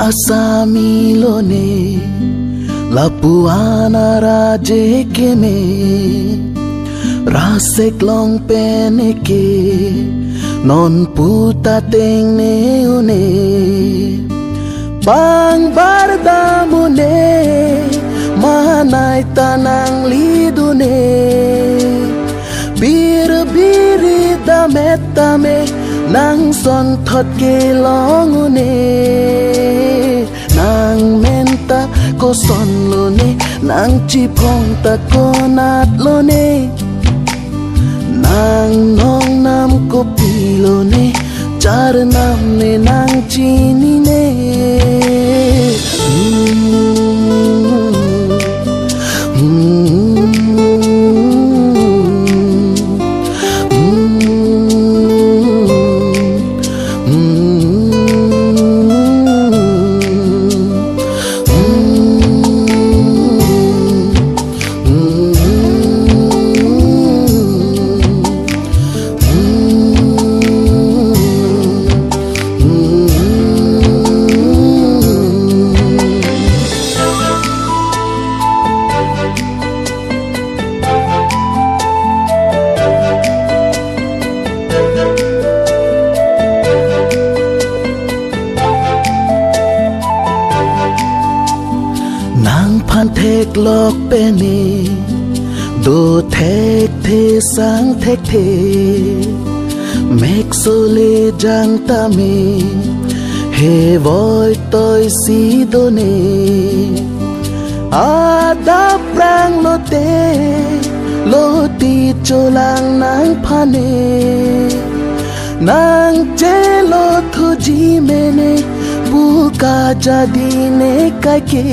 asami lone lapuana raje ke me rasek long peneke non puta teng ne une bang bardamune manai tanang lidune bir biri dametame nang son thot ke longune nang menta ko son lone nang chipong ta ko nat lone nang nong nam ko pilone char nam ne nang chini ne nang phan thek lok pe ni do thek the sang thek the mek so le jang ta me he voi tôi si do ne ada prang lo te lo ti cho lang nang phane nang che lo thu ji me ne buka jadi ne kake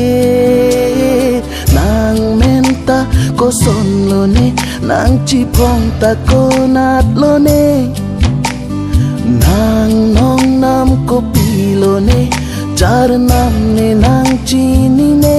nang menta ko son lo ne nang chipong ta ko nat lo ne nang nong nam ko pi lo ne char nam ne nang chini ne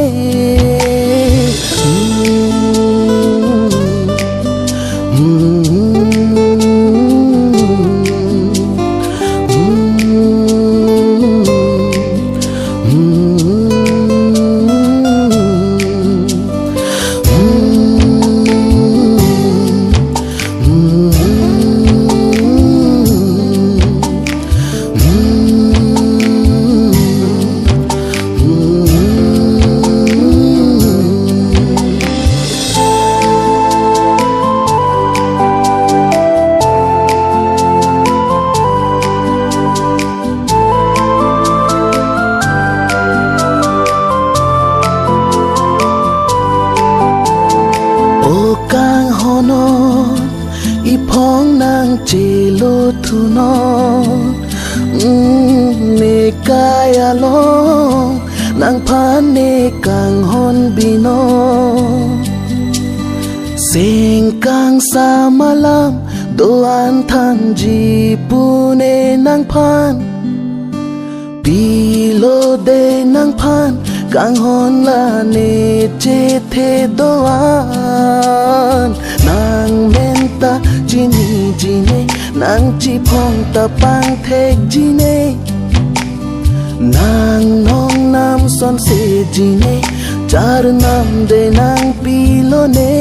kang hono i phong nang che lo thu no ne kaya lo nang phan ne kang hon bino sing kang sa malam do an than ji pune nang phan pi lo de nang phan kang hon la ne che the do an nang menta jini jine nang chi phong ta pang thek jine nang nong nam son se jine char nam de nang pi lo ne